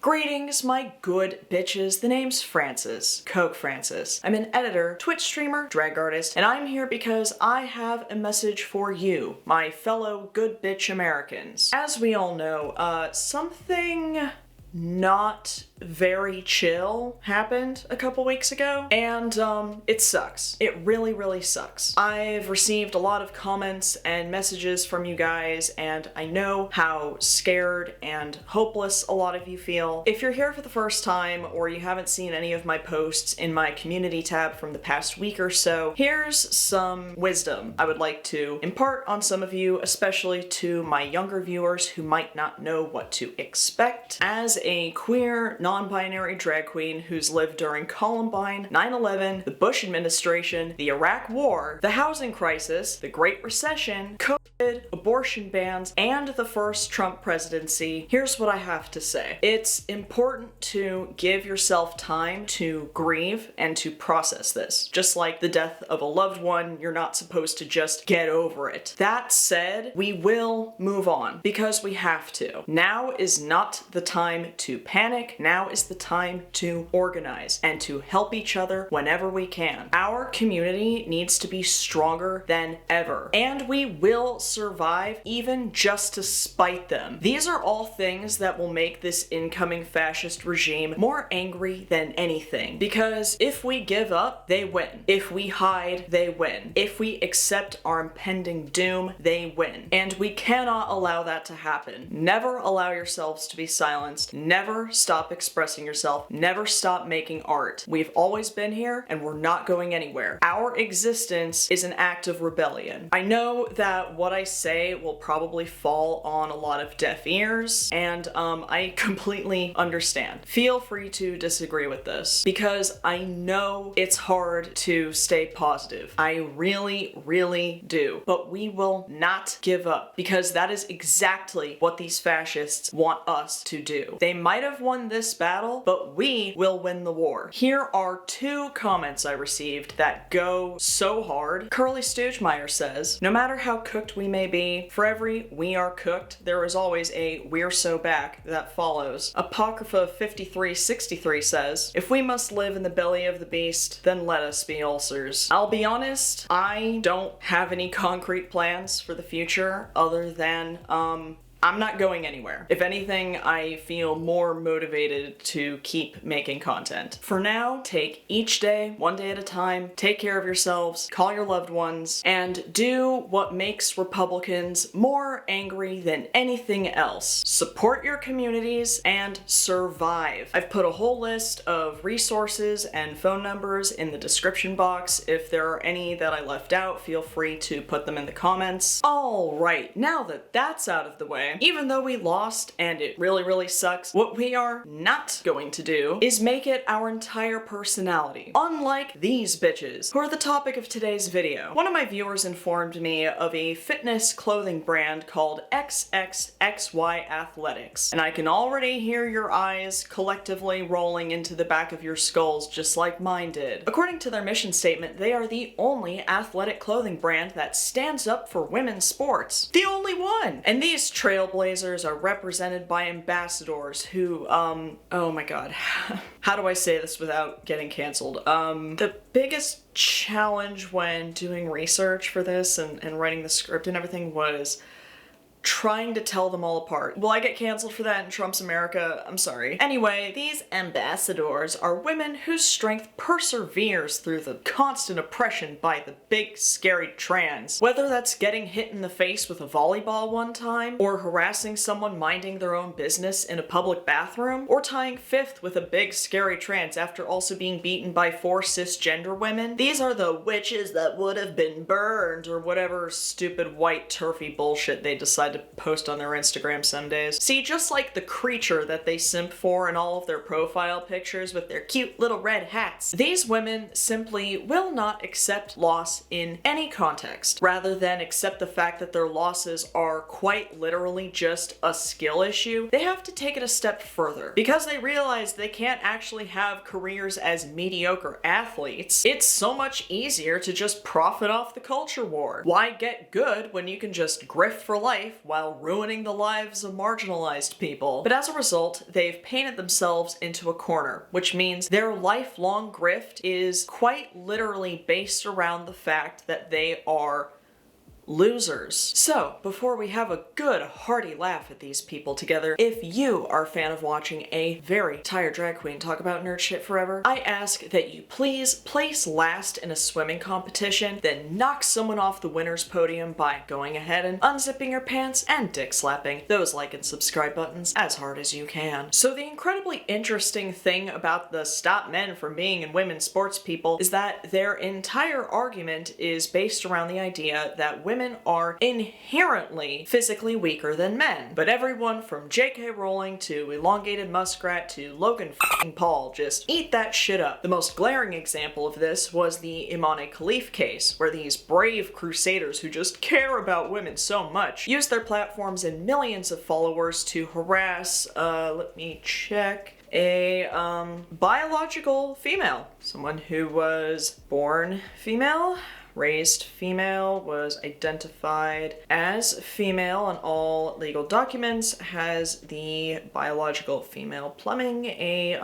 Greetings, my good bitches. The name's Francis, Coke Francis. I'm an editor, Twitch streamer, drag artist, and I'm here because I have a message for you, my fellow good bitch Americans. As we all know, something not very chill happened a couple weeks ago, and it sucks. It really, really sucks. I've received a lot of comments and messages from you guys, and I know how scared and hopeless a lot of you feel. If you're here for the first time, or you haven't seen any of my posts in my community tab from the past week or so, here's some wisdom I would like to impart on some of you, especially to my younger viewers who might not know what to expect. As a queer, non-binary drag queen who's lived during Columbine, 9/11, the Bush administration, the Iraq War, the housing crisis, the Great Recession, COVID, abortion bans, and the first Trump presidency, here's what I have to say. It's important to give yourself time to grieve and to process this. Just like the death of a loved one, you're not supposed to just get over it. That said, we will move on because we have to. Now is not the time to panic. Now is the time to organize and to help each other whenever we can. Our community needs to be stronger than ever, and we will survive even just to spite them. These are all things that will make this incoming fascist regime more angry than anything, because if we give up, they win. If we hide, they win. If we accept our impending doom, they win. And we cannot allow that to happen. Never allow yourselves to be silenced. Never stop expressing yourself. Never stop making art. We've always been here, and we're not going anywhere. Our existence is an act of rebellion. I know that what I say will probably fall on a lot of deaf ears, and I completely understand. Feel free to disagree with this, because I know it's hard to stay positive. I really, really do. But we will not give up, because that is exactly what these fascists want us to do. They might have won this battle, but we will win the war. Here are two comments I received that go so hard. Curly Stoogemeyer says, no matter how cooked we may be, for every we are cooked, there is always a we're so back that follows. Apocrypha 5363 says, if we must live in the belly of the beast, then let us be ulcers. I'll be honest, I don't have any concrete plans for the future other than, I'm not going anywhere. If anything, I feel more motivated to keep making content. For now, take each day, one day at a time, take care of yourselves, call your loved ones, and do what makes Republicans more angry than anything else. Support your communities and survive. I've put a whole list of resources and phone numbers in the description box. If there are any that I left out, feel free to put them in the comments. Alright, now that that's out of the way, even though we lost and it really, really sucks, what we are not going to do is make it our entire personality. Unlike these bitches, who are the topic of today's video. One of my viewers informed me of a fitness clothing brand called XXXY Athletics, and I can already hear your eyes collectively rolling into the back of your skulls just like mine did. According to their mission statement, they are the only athletic clothing brand that stands up for women's sports. The only one! And these trailblazers are represented by ambassadors who, oh my god, how do I say this without getting canceled? The biggest challenge when doing research for this and writing the script and everything was trying to tell them all apart. Will I get canceled for that in Trump's America? I'm sorry. Anyway, these ambassadors are women whose strength perseveres through the constant oppression by the big, scary trans. Whether that's getting hit in the face with a volleyball one time, or harassing someone minding their own business in a public bathroom, or tying fifth with a big, scary trans after also being beaten by 4 cisgender women. These are the witches that would have been burned, or whatever stupid white turfy bullshit they decide to post on their Instagram some days. See, just like the creature that they simp for in all of their profile pictures with their cute little red hats, these women simply will not accept loss in any context, rather than accept the fact that their losses are quite literally just a skill issue. They have to take it a step further. Because they realize they can't actually have careers as mediocre athletes, it's so much easier to just profit off the culture war. Why get good when you can just grift for life while ruining the lives of marginalized people. But as a result, they've painted themselves into a corner, which means their lifelong grift is quite literally based around the fact that they are losers. So, before we have a good hearty laugh at these people together, if you are a fan of watching a very tired drag queen talk about nerd shit forever, I ask that you please place last in a swimming competition, then knock someone off the winner's podium by going ahead and unzipping your pants and dick slapping those like and subscribe buttons as hard as you can. So the incredibly interesting thing about the stop men from being in women's sports people is that their entire argument is based around the idea that women are inherently physically weaker than men. But everyone from J.K. Rowling to Elongated Muskrat to Logan f***ing Paul just eat that shit up. The most glaring example of this was the Imane Khalif case, where these brave crusaders who just care about women so much used their platforms and millions of followers to harass, let me check, a biological female. Someone who was born female, raised female, was identified as female on all legal documents, has the biological female plumbing, a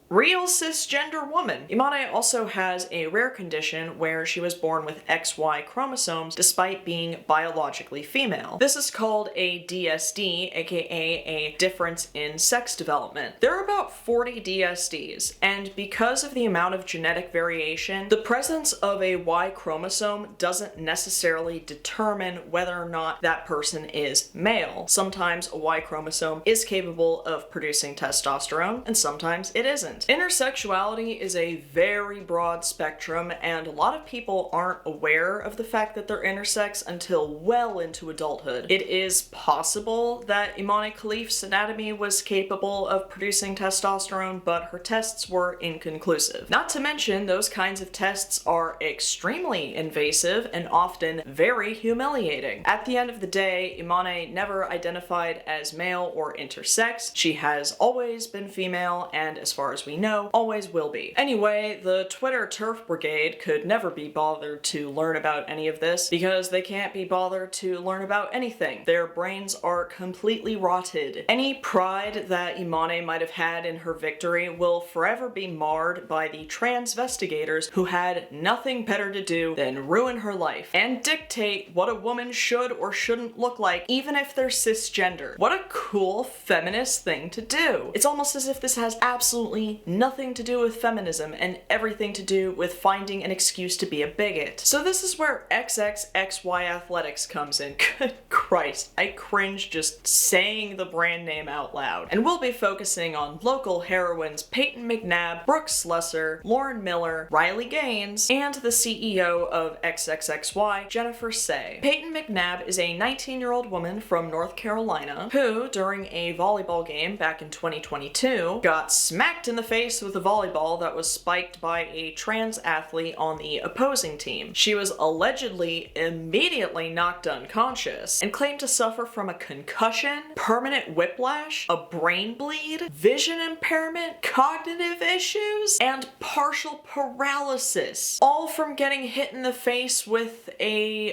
real cisgender woman. Imane also has a rare condition where she was born with XY chromosomes despite being biologically female. This is called a DSD, aka a difference in sex development. There are about 40 DSDs, and because of the amount of genetic variation, the presence of a Y chromosome doesn't necessarily determine whether or not that person is male. Sometimes a Y chromosome is capable of producing testosterone, and sometimes it isn't. Intersexuality is a very broad spectrum, and a lot of people aren't aware of the fact that they're intersex until well into adulthood. It is possible that Imane Khalif's anatomy was capable of producing testosterone, but her tests were inconclusive. Not to mention, those kinds of tests are extremely invasive and often very humiliating. At the end of the day, Imane never identified as male or intersex. She has always been female, and as far as we know, always will be. Anyway, the Twitter TERF Brigade could never be bothered to learn about any of this because they can't be bothered to learn about anything. Their brains are completely rotted. Any pride that Imane might have had in her victory will forever be marred by the transvestigators who had nothing better to do than ruin her life and dictate what a woman should or shouldn't look like, even if they're cisgender. What a cool feminist thing to do. It's almost as if this has absolutely nothing to do with feminism and everything to do with finding an excuse to be a bigot. So this is where XXXY Athletics comes in. Good Christ, I cringe just saying the brand name out loud. And we'll be focusing on local heroines Payton McNabb, Brooke Slessor, Lauren Miller, Riley Gaines, and the CEO of XXXY, Jennifer Say. Payton McNabb is a 19-year-old woman from North Carolina who, during a volleyball game back in 2022, got smacked in the face with a volleyball that was spiked by a trans athlete on the opposing team. She was allegedly immediately knocked unconscious and claimed to suffer from a concussion, permanent whiplash, a brain bleed, vision impairment, cognitive issues, and partial paralysis, all from getting hit in the face with a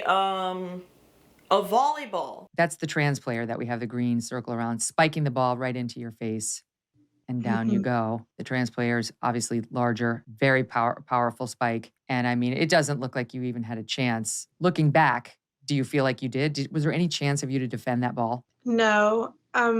volleyball. That's the trans player that we have the green circle around, spiking the ball right into your face. And down you go. The trans player's obviously larger, very powerful spike. And I mean, it doesn't look like you even had a chance. Looking back, do you feel like you did? Was there any chance of you to defend that ball? No. A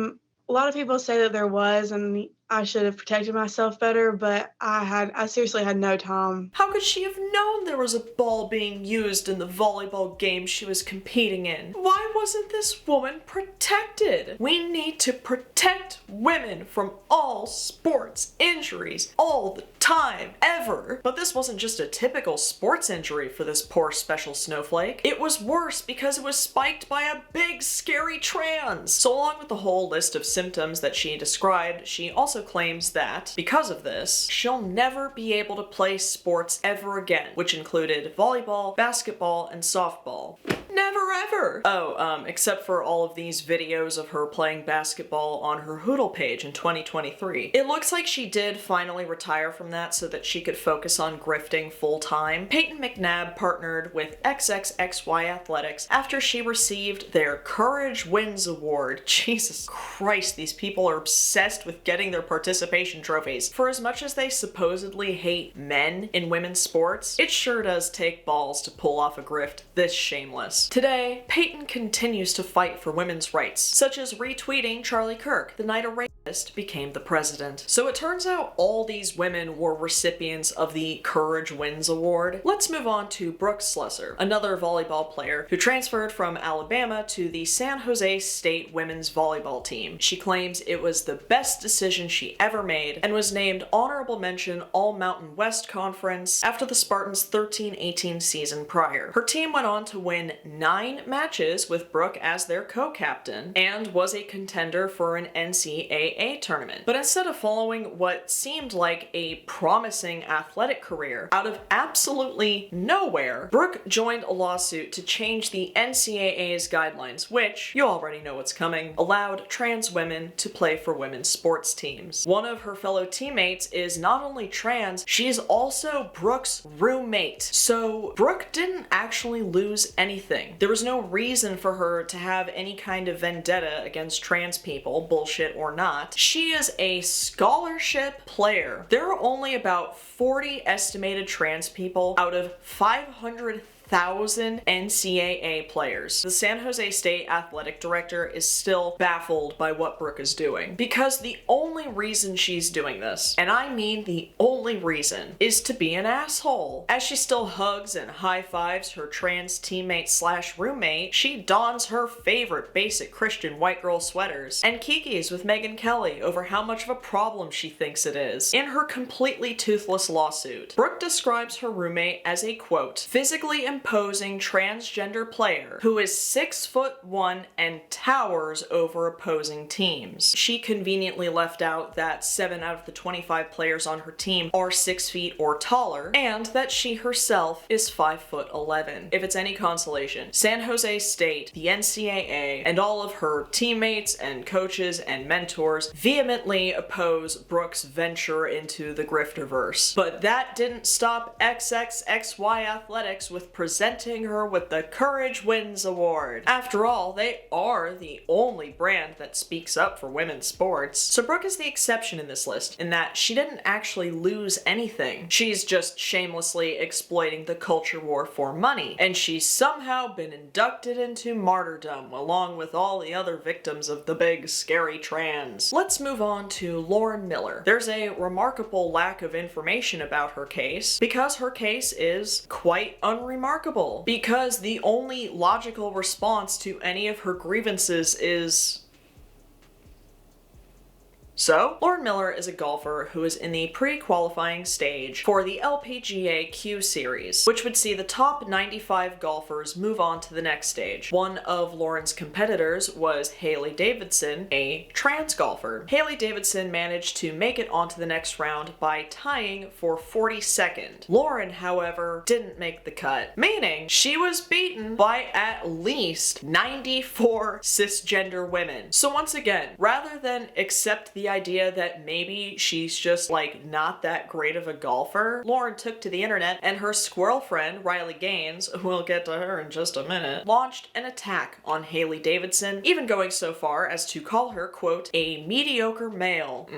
lot of people say that there was, and I should have protected myself better, but I seriously had no time. How could she have known there was a ball being used in the volleyball game she was competing in? Why wasn't this woman protected? We need to protect women from all sports injuries all the time, ever. But this wasn't just a typical sports injury for this poor special snowflake. It was worse because it was spiked by a big scary trans. So along with the whole list of symptoms that she described, she also claims that, because of this, she'll never be able to play sports ever again, which included volleyball, basketball, and softball. Never ever. Oh, except for all of these videos of her playing basketball on her Hudl page in 2023. It looks like she did finally retire from that so that she could focus on grifting full-time. Payton McNabb partnered with XXXY Athletics after she received their Courage Wins Award. Jesus Christ, these people are obsessed with getting their participation trophies. For as much as they supposedly hate men in women's sports, it sure does take balls to pull off a grift this shameless. Today, Payton continues to fight for women's rights, such as retweeting Charlie Kirk the night a rapist became the president. So it turns out all these women were recipients of the Courage Wins Award. Let's move on to Brooke Slessor, another volleyball player who transferred from Alabama to the San Jose State women's volleyball team. She claims it was the best decision she ever made and was named honorable mention All-Mountain West Conference after the Spartans' 13-18 season prior. Her team went on to win 9 matches with Brooke as their co-captain and was a contender for an NCAA tournament. But instead of following what seemed like a promising athletic career, out of absolutely nowhere, Brooke joined a lawsuit to change the NCAA's guidelines, which, you already know what's coming, allowed trans women to play for women's sports teams. One of her fellow teammates is not only trans, she's also Brooke's roommate. So Brooke didn't actually lose anything. There was no reason for her to have any kind of vendetta against trans people, bullshit or not. She is a scholarship player. There are only about 40 estimated trans people out of 500,000 NCAA players. The San Jose State athletic director is still baffled by what Brooke is doing, because the only reason she's doing this, and I mean the only reason, is to be an asshole. As she still hugs and high-fives her trans teammate slash roommate, she dons her favorite basic Christian white girl sweaters and kikis with Megyn Kelly over how much of a problem she thinks it is. In her completely toothless lawsuit, Brooke describes her roommate as a, quote, physically imposing transgender player who is 6'1" and towers over opposing teams. She conveniently left out that 7 out of the 25 players on her team are 6 feet or taller, and that she herself is 5'11". If it's any consolation, San Jose State, the NCAA, and all of her teammates and coaches and mentors vehemently oppose Brooke's venture into the grifterverse. But that didn't stop XXXY Athletics with presenting her with the Courage Wins Award. After all, they are the only brand that speaks up for women's sports. So Brooke is the exception in this list, in that she didn't actually lose anything. She's just shamelessly exploiting the culture war for money, and she's somehow been inducted into martyrdom along with all the other victims of the big scary trans. Let's move on to Lauren Miller. There's a remarkable lack of information about her case, because her case is quite unremarkable. Because the only logical response to any of her grievances is... So, Lauren Miller is a golfer who is in the pre-qualifying stage for the LPGA Q Series, which would see the top 95 golfers move on to the next stage. One of Lauren's competitors was Haley Davidson, a trans golfer. Haley Davidson managed to make it onto the next round by tying for 42nd. Lauren, however, didn't make the cut, meaning she was beaten by at least 94 cisgender women. So once again, rather than accept the idea that maybe she's just like not that great of a golfer, Lauren took to the internet and her squirrel friend Riley Gaines, we'll get to her in just a minute, launched an attack on Haley Davidson, even going so far as to call her, quote, a mediocre male.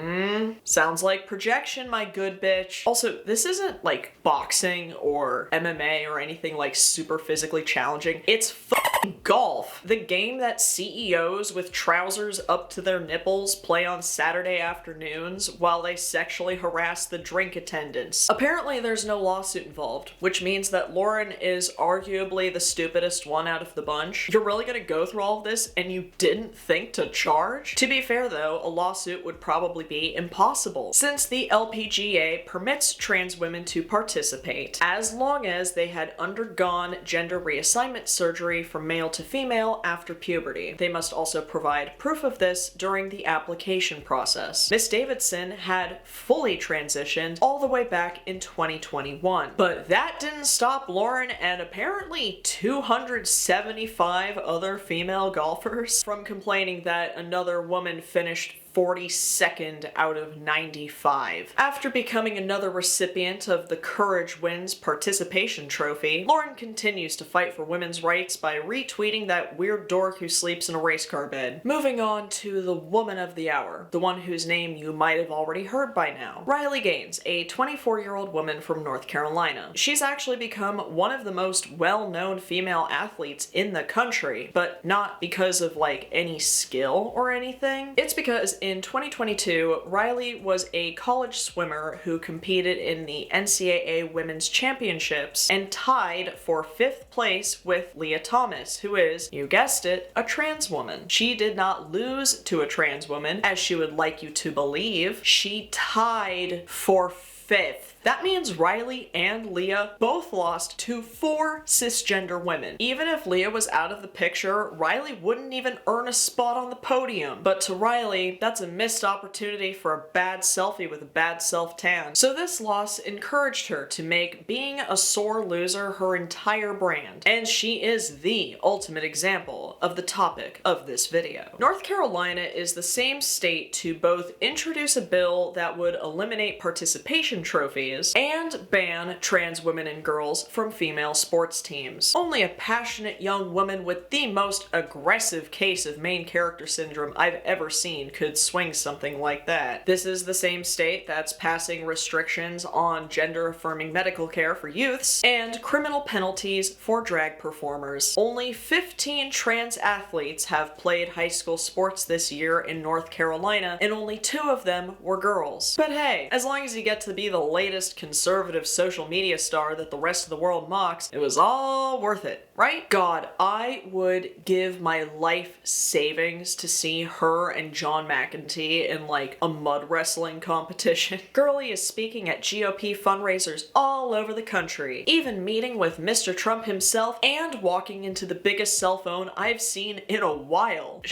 Sounds like projection, my good bitch. Also, this isn't like boxing or MMA or anything like super physically challenging. It's fucking golf. The game that CEOs with trousers up to their nipples play on Saturday afternoons while they sexually harass the drink attendants. Apparently there's no lawsuit involved, which means that Lauren is arguably the stupidest one out of the bunch. You're really gonna go through all of this and you didn't think to charge? To be fair though, a lawsuit would probably be impossible, since the LPGA permits trans women to participate as long as they had undergone gender reassignment surgery from male to female after puberty. They must also provide proof of this during the application process. process. Miss Davidson had fully transitioned all the way back in 2021. But that didn't stop Lauren and apparently 275 other female golfers from complaining that another woman finished 42nd out of 95. After becoming another recipient of the Courage Wins participation trophy, Lauren continues to fight for women's rights by retweeting that weird dork who sleeps in a race car bed. Moving on to the woman of the hour, the one whose name you might have already heard by now. Riley Gaines, a 24-year-old woman from North Carolina. She's actually become one of the most well-known female athletes in the country, but not because of like any skill or anything. It's because in 2022, Riley was a college swimmer who competed in the NCAA Women's Championships and tied for 5th place with Leah Thomas, who is, you guessed it, a trans woman. She did not lose to a trans woman, as she would like you to believe. She tied for 5th. That means Riley and Leah both lost to 4 cisgender women. Even if Leah was out of the picture, Riley wouldn't even earn a spot on the podium. But to Riley, that's a missed opportunity for a bad selfie with a bad self-tan. So this loss encouraged her to make being a sore loser her entire brand. And she is the ultimate example of the topic of this video. North Carolina is the same state to both introduce a bill that would eliminate participation trophies and ban trans women and girls from female sports teams. Only a passionate young woman with the most aggressive case of main character syndrome I've ever seen could swing something like that. This is the same state that's passing restrictions on gender-affirming medical care for youths and criminal penalties for drag performers. Only 15 trans athletes have played high school sports this year in North Carolina, and only 2 of them were girls. But hey, as long as you get to be the latest conservative social media star that the rest of the world mocks, it was all worth it, right? God, I would give my life savings to see her and John McEntee in like a mud wrestling competition. Girlie is speaking at GOP fundraisers all over the country, even meeting with Mr. Trump himself and walking into the biggest cell phone I've seen in a while.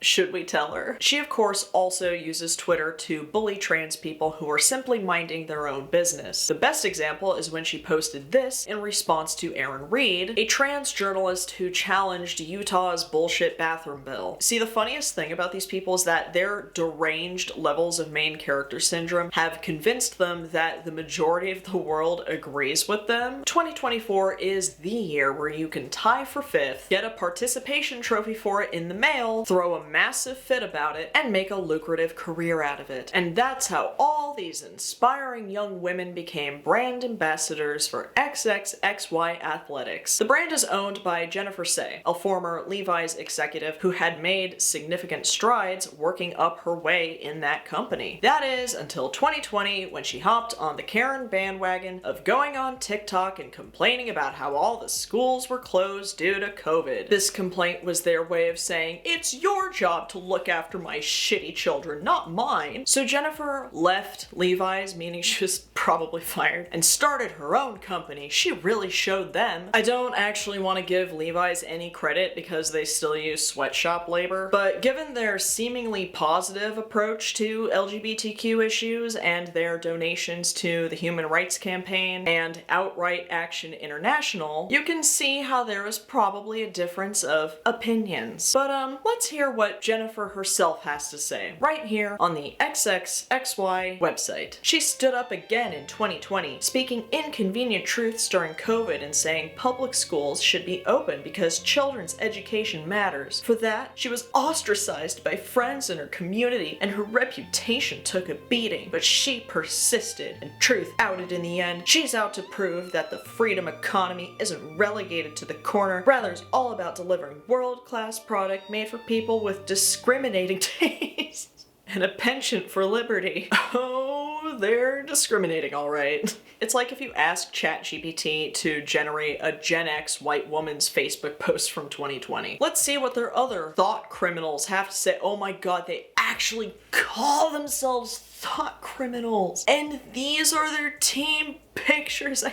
Should we tell her? She, of course, also uses Twitter to bully trans people who are simply minding their own business. The best example is when she posted this in response to Aaron Reed, a trans journalist who challenged Utah's bullshit bathroom bill. See, the funniest thing about these people is that their deranged levels of main character syndrome have convinced them that the majority of the world agrees with them. 2024 is the year where you can tie for 5th, get a participation trophy for it in the mail, throw a massive fit about it, and make a lucrative career out of it. And that's how all these inspiring young women became brand ambassadors for XXXY Athletics. The brand is owned by Jennifer Say, a former Levi's executive who had made significant strides working up her way in that company. That is until 2020, when she hopped on the Karen bandwagon of going on TikTok and complaining about how all the schools were closed due to COVID. This complaint was their way of saying, it's your job to look after my shitty children, not mine. So Jennifer left Levi's, meaning she was probably fired, and started her own company. She really showed them. I don't actually want to give Levi's any credit because they still use sweatshop labor, but given their seemingly positive approach to LGBTQ issues and their donations to the Human Rights Campaign and Outright Action International, you can see how there is probably a difference of opinions. But let's hear what Jennifer herself has to say right here on the XXXY website. She stood up again in 2020, speaking inconvenient truths during COVID and saying public schools should be open because children's education matters. For that, she was ostracized by friends in her community and her reputation took a beating, but she persisted and truth outed in the end. She's out to prove that the freedom economy isn't relegated to the corner, rather it's all about delivering world-class product made for people with discriminating tastes and a penchant for liberty. Oh, they're discriminating, all right. It's like if you ask ChatGPT to generate a Gen X white woman's Facebook post from 2020. Let's see what their other thought criminals have to say. Oh my god, they actually call themselves thought criminals. And these are their team pictures.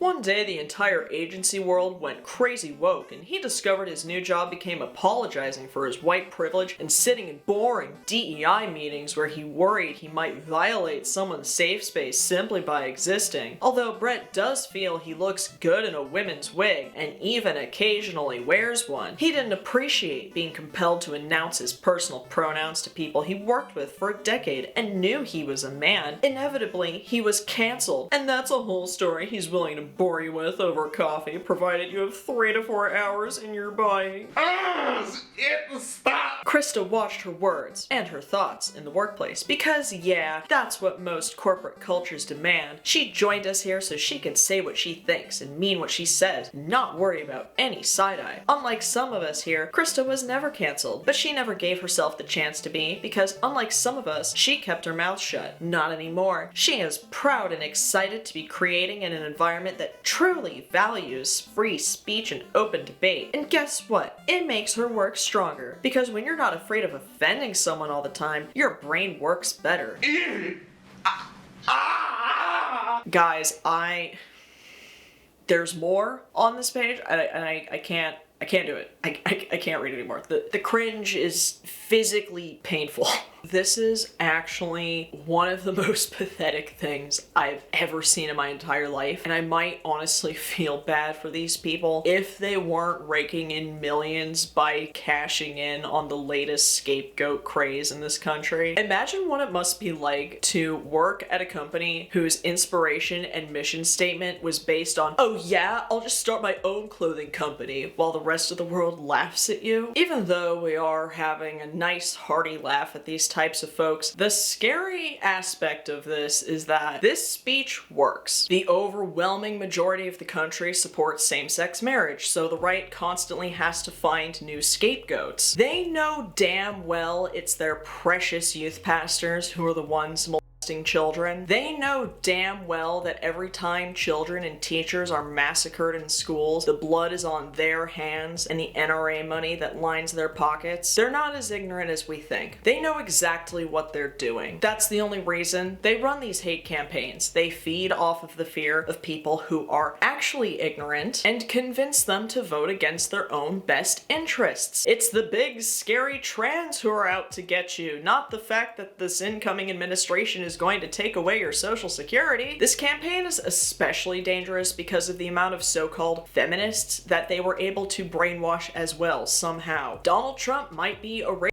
One day the entire agency world went crazy woke and he discovered his new job became apologizing for his white privilege and sitting in boring DEI meetings where he worried he might violate someone's safe space simply by existing. Although Brett does feel he looks good in a women's wig and even occasionally wears one, he didn't appreciate being compelled to announce his personal pronouns to people he worked with for a decade and knew he was a man. Inevitably, he was canceled, and that's a whole story he's willing to bore you with over coffee, provided you have 3 to 4 hours in your body. Stop! Krista watched her words and her thoughts in the workplace because, yeah, that's what most corporate cultures demand. She joined us here so she can say what she thinks and mean what she says, and not worry about any side-eye. Unlike some of us here, Krista was never canceled, but she never gave herself the chance to be because, unlike some of us, she kept her mouth shut. Not anymore. She is proud and excited to be creating in an environment that truly values free speech and open debate. And guess what? It makes her work stronger, because when you're not afraid of offending someone all the time, your brain works better. Guys, there's more on this page, and I can't do it. I can't read it anymore. The cringe is physically painful. This is actually one of the most pathetic things I've ever seen in my entire life, and I might honestly feel bad for these people if they weren't raking in millions by cashing in on the latest scapegoat craze in this country. Imagine what it must be like to work at a company whose inspiration and mission statement was based on, oh yeah, I'll just start my own clothing company, while the rest of the world laughs at you. Even though we are having a nice hearty laugh at these types of folks, the scary aspect of this is that this speech works. The overwhelming majority of the country supports same-sex marriage, so the right constantly has to find new scapegoats. They know damn well it's their precious youth pastors who are the ones molesting children. They know damn well that every time children and teachers are massacred in schools, the blood is on their hands and the NRA money that lines their pockets. They're not as ignorant as we think. They know exactly what they're doing. That's the only reason they run these hate campaigns. They feed off of the fear of people who are actually ignorant and convince them to vote against their own best interests. It's the big, scary trans who are out to get you, not the fact that this incoming administration is going to take away your social security. This campaign is especially dangerous because of the amount of so-called feminists that they were able to brainwash as well, somehow. Donald Trump might be a racist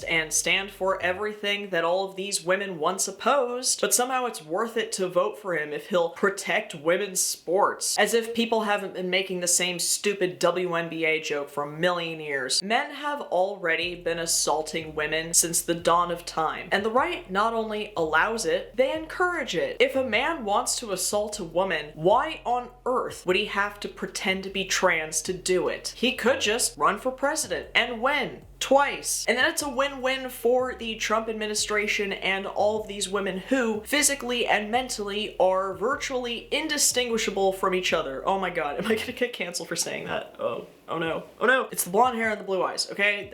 and stand for everything that all of these women once opposed, but somehow it's worth it to vote for him if he'll protect women's sports. As if people haven't been making the same stupid WNBA joke for a million years. Men have already been assaulting women since the dawn of time, and the right not only allows it, they encourage it. If a man wants to assault a woman, why on earth would he have to pretend to be trans to do it? He could just run for president and win. Twice. And then it's a win-win for the Trump administration and all of these women who physically and mentally are virtually indistinguishable from each other. Oh my god, am I gonna get canceled for saying that? Oh no. Oh no. It's the blonde hair and the blue eyes, okay?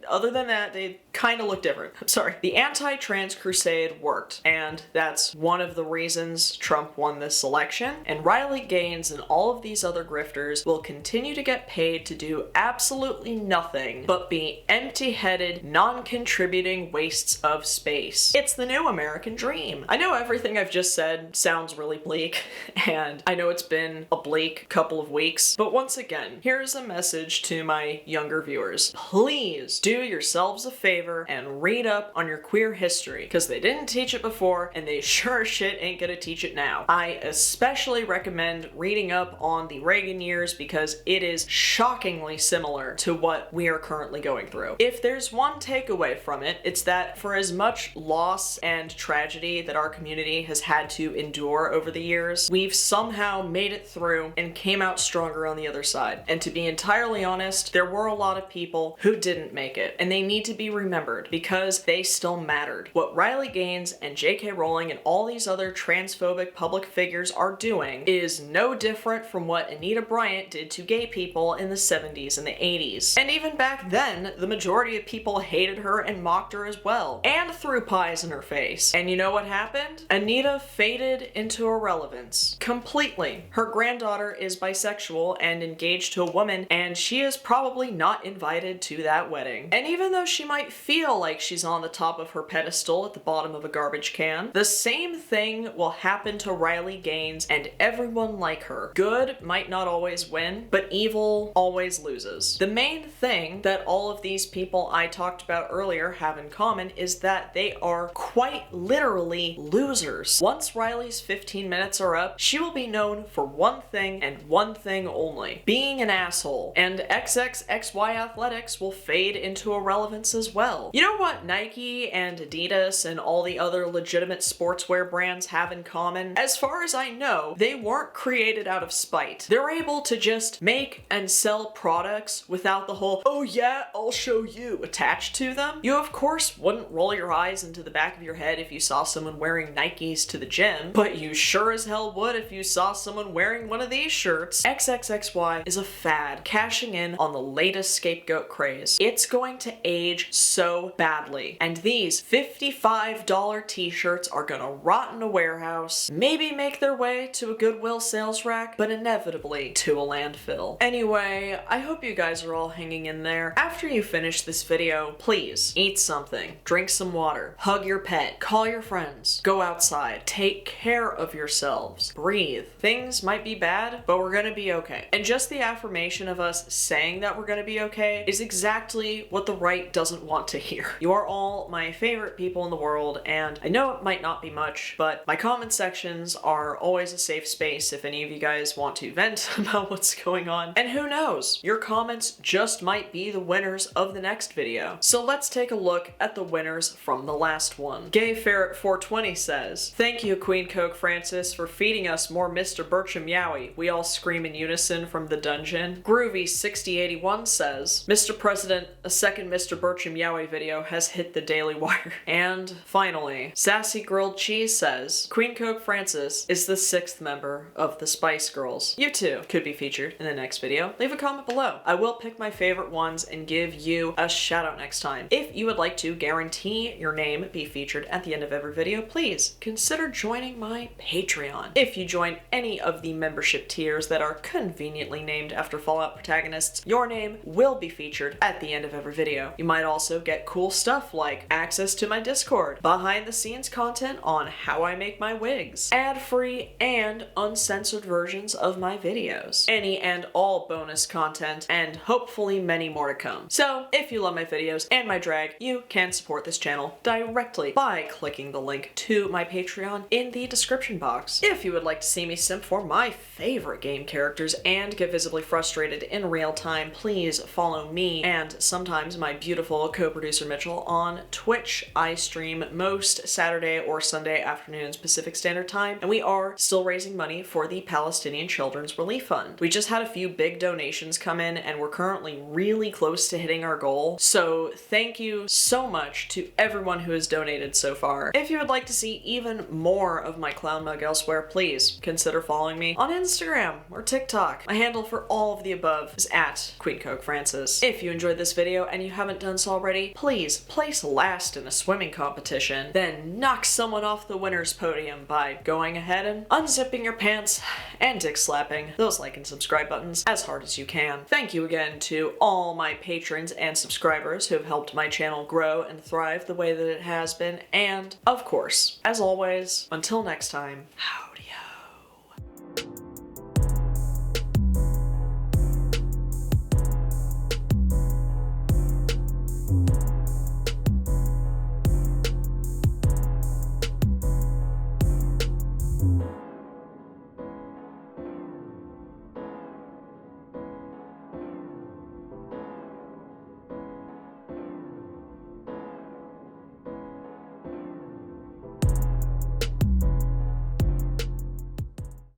Other than that, they kind of look different. I'm sorry. The anti-trans crusade worked, and that's one of the reasons Trump won this election. And Riley Gaines and all of these other grifters will continue to get paid to do absolutely nothing but be empty-headed, non-contributing wastes of space. It's the new American dream. I know everything I've just said sounds really bleak, and I know it's been a bleak couple of weeks, but once again, here's a message to my younger viewers. Please do yourselves a favor and read up on your queer history, because they didn't teach it before, and they sure as shit ain't gonna teach it now. I especially recommend reading up on the Reagan years because it is shockingly similar to what we are currently going through. If there's one takeaway from it, it's that for as much loss and tragedy that our community has had to endure over the years, we've somehow made it through and came out stronger on the other side. And to be entirely honest, there were a lot of people who didn't make it, and they need to be remembered because they still mattered. What Riley Gaines and J.K. Rowling and all these other transphobic public figures are doing is no different from what Anita Bryant did to gay people in the 70s and the 80s. And even back then, the majority of people hated her and mocked her as well, and threw pies in her face. And you know what happened? Anita faded into irrelevance. Completely. Her granddaughter is bisexual and engaged to a woman, and she is probably not invited to that wedding. And even though she might feel like she's on the top of her pedestal at the bottom of a garbage can, the same thing will happen to Riley Gaines and everyone like her. Good might not always win, but evil always loses. The main thing that all of these people I talked about earlier have in common is that they are quite literally losers. Once Riley's 15 minutes are up, she will be known for one thing and one thing only: being an asshole. And XXXY Athletics will fade into irrelevance as well. You know what Nike and Adidas and all the other legitimate sportswear brands have in common? As far as I know, they weren't created out of spite. They're able to just make and sell products without the whole, "oh yeah, I'll show you," attached to them. You of course wouldn't roll your eyes into the back of your head if you saw someone wearing Nikes to the gym, but you sure as hell would if you saw someone wearing one of these shirts. XXXY is a fad, cashing in on the latest scapegoat craze. It's going to age so badly, and these $55 t-shirts are gonna rot in a warehouse, maybe make their way to a Goodwill sales rack, but inevitably to a landfill. Anyway, I hope you guys are all hanging in there. After you finish this video, please eat something, drink some water, hug your pet, call your friends, go outside, take care of yourselves, breathe. Things might be bad, but we're gonna be okay. And just the affirmation of us saying that we're gonna be okay is exactly what the right doesn't want to hear. You are all my favorite people in the world, and I know it might not be much, but my comment sections are always a safe space if any of you guys want to vent about what's going on. And who knows, your comments just might be the winners of the next video. So let's take a look at the winners from the last one. Gay Ferret 420 says, "Thank you, Queen Coke Francis, for feeding us more Mr. Bertram Yowie." We all scream in unison from the dungeon. Groovy 6081 says, "Mr. President, a second Mr. Bertram Yowie video has hit the Daily Wire." And finally, Sassy Grilled Cheese says, "Queen Coke Francis is the 6th member of the Spice Girls." You too could be featured in the next video. Leave a comment below. I will pick my favorite ones and give you a shout out next time. If you would like to guarantee your name be featured at the end of every video, please consider joining my Patreon. If you join any of the membership tiers that are conveniently named after Fallout protagonists, your name will be featured at the end of every video. You might also get cool stuff like access to my Discord, behind the scenes content on how I make my wigs, ad-free and uncensored versions of my videos, any and all bonus content, and hopefully many more to come. So if you love my videos and my drag, you can support this channel directly by clicking the link to my Patreon in the description box. If you would like to see me simp for my favorite game characters and get visibly frustrated in real time, please follow me and sometimes my beautiful co-producer Mitchell on Twitch. I stream most Saturday or Sunday afternoons Pacific Standard Time, and we are still raising money for the Palestinian Children's Relief Fund. We just had a few big donations come in, and we're currently really close to hitting our goal. So thank you so much to everyone who has donated so far. If you would like to see even more of my clown mug elsewhere, please consider following me on Instagram or TikTok. My handle for all of the above is @queencokefrancis. If you enjoyed this video and you haven't done so already, please place last in a swimming competition, then knock someone off the winner's podium by going ahead and unzipping your pants and dick slapping those like and subscribe buttons as hard as you can. Thank you again to all my patrons and subscribers who have helped my channel grow and thrive the way that it has been, and of course, as always, until next time,